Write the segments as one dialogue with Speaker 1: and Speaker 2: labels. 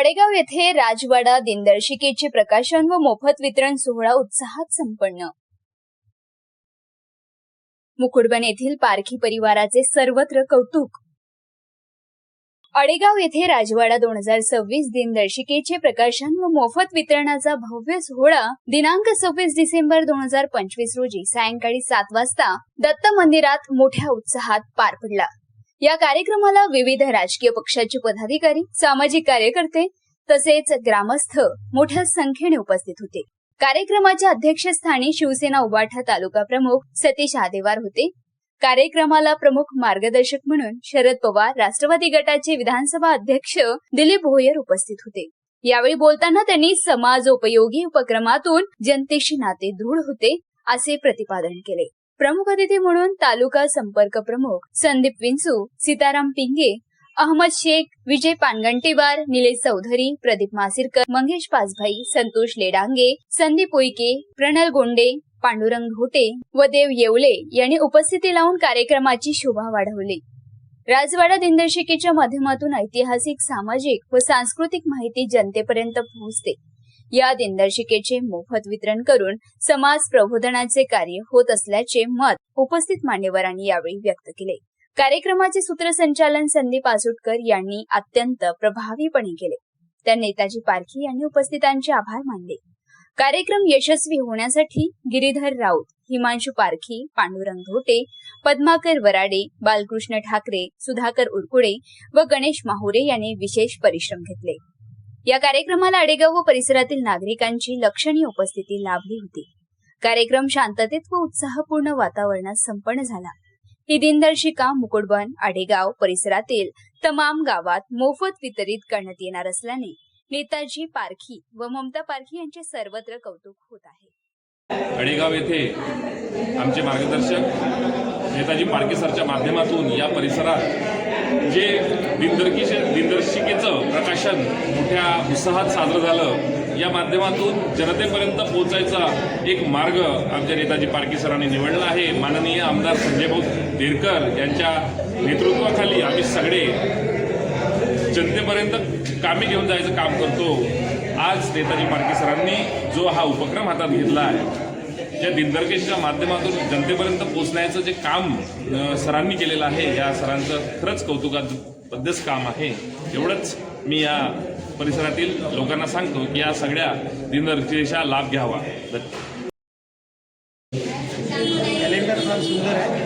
Speaker 1: आडेगाव येथे राजवाडा दिनदर्शिकेचे प्रकाशन व मोफत वितरण सोहळा उत्साहात संपन्न। मुकुडबन येथील पारखी परिवाराचे सर्वत्र कौतुक। आडेगाव येथे राजवाडा 2026 दिनदर्शिकेचे प्रकाशन व मोफत वितरणाचा भव्य सोहळा दिनांक 26 डिसेंबर 2025 रोजी सायंकाळी 7 वाजता दत्त मंदिरात मोठ्या उत्साहात पार पडला। या कार्यक्रमाला विविध राजकीय पक्षाचे पदाधिकारी, सामाजिक कार्यकर्ते तसेच ग्रामस्थ मोठ्या संख्येने उपस्थित होते। कार्यक्रमाच्या अध्यक्षस्थानी शिवसेना उबाठा तालुका प्रमुख सतीश आदेवार होते। कार्यक्रमाला प्रमुख मार्गदर्शक म्हणून शरद पवार राष्ट्रवादी गटाचे विधानसभा अध्यक्ष दिलीप भोयर उपस्थित होते। यावेळी बोलताना त्यांनी समाजोपयोगी उपक्रमातून जनतेशी नाते दृढ होते असे प्रतिपादन केले। प्रमुख अतिथी म्हणून तालुका संपर्क प्रमुख संदीप विंचू, सीताराम पिंगे, अहमद शेख, विजय पानगंटीवार, निलेश चौधरी, प्रदीप मासिरकर, मंगेश पासभाई, संतोष लेडांगे, संदीप उईके, प्रणल गोंडे, पांडुरंग घोटे व देव येवले यांनी उपस्थिती लावून कार्यक्रमाची शोभा वाढवली। राजवाडा दिनदर्शिकेच्या माध्यमातून ऐतिहासिक, सामाजिक व सांस्कृतिक माहिती जनतेपर्यंत पोहोचते। या दिनदर्शिकेचे मोफत वितरण करून समाज प्रबोधनाचे कार्य होत असल्याचे मत उपस्थित मान्यवरांनी यावेळी व्यक्त केले। कार्यक्रमाचे सूत्रसंचालन संदीप आसुटकर यांनी अत्यंत प्रभावीपणे केले। त्या नेताजी पारखी यांनी उपस्थितांचे आभार मानले। कार्यक्रम यशस्वी होण्यासाठी गिरीधर राऊत, हिमांशु पारखी, पांडुरंग घोटे, पद्माकर वराडे, बालकृष्ण ठाकरे, सुधाकर उरकुडे व गणेश माहुरे यांनी विशेष परिश्रम घेतले। या कार्यक्रमाला आडेगाव व परिसरातील नागरिकांची लक्षणीय उपस्थिती लाभली होती। कार्यक्रम शांततेत व उत्साहपूर्ण वातावरणात संपन्न झाला। ही दिनदर्शिका मुकुडबन, आडेगाव परिसरातील तमाम गावात मोफत वितरित करण्यात येणार असल्याने नेताजी पारखी व ममता पारखी यांचे सर्वत्र कौतुक होत आहे।
Speaker 2: आडेगाव येथे आमचे मार्गदर्शक नेताजी पारखी सरच्या माध्यमातून या परिसरात जे दिनदर्शिकेचं प्रकाशन मोठ्या उत्साहात साजरं झालं, या माध्यमातून जनतेपर्यंत पोहोचायचा एक मार्ग आमच्या नेताजी पारखी सरांनी निवडला आहे। माननीय आमदार संजय भाऊ देरकर यांच्या नेतृत्वाखाली आम्ही सगळे जनतेपर्यंत कामे घेऊन जायचं काम करतो। आज नेताजी पारखी सरांनी जो हा उपक्रम हातात घेतला आहे, या दिनदर्शिकेच्या माध्यमातून जनतेपर्यंत पोहोचण्याचं जे काम सरांनी केलेलं आहे, या सरांचं खरंच कौतुकास्पदच काम आहे। एवढंच मी या परिसरातील लोकांना सांगतो की या सगळ्या दिनदर्शिकेचा लाभ घ्यावा।
Speaker 3: कॅलेंडर फार सुंदर आहे।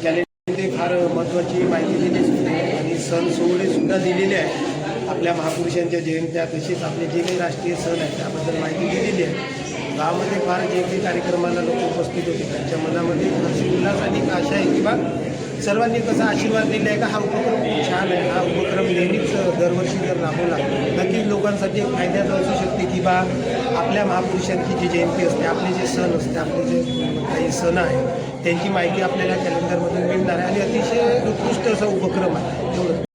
Speaker 3: कॅलेंडरमध्ये फार महत्त्वाची माहिती दिली आहे आणि सण सोहळे सुद्धा दिलेले आहेत। आपल्या महापुरुषांच्या जयंत्या तसेच आपले जे काही राष्ट्रीय सण आहेत त्याबद्दल माहिती दिलेली आहे। गावामध्ये फार जे काही कार्यक्रमाला लोक उपस्थित होते त्यांच्या मनामध्ये अशी उल्हास आणि आशा आहे की बा सर्वांनी कसा आशीर्वाद दिला आहे का हा उपक्रम खूप छान आहे। हा उपक्रम नेहमीच दरवर्षी जर राबवला नक्कीच लोकांसाठी एक फायद्याचं असू शकते की बा आपल्या महापुरुषांची जी जयंती असते, आपले जे सण असते, आपले जे काही सण आहेत त्यांची माहिती आपल्याला कॅलेंडरमधून मिळणार आहे आणि अतिशय उत्कृष्ट असा उपक्रम आहे। एवढं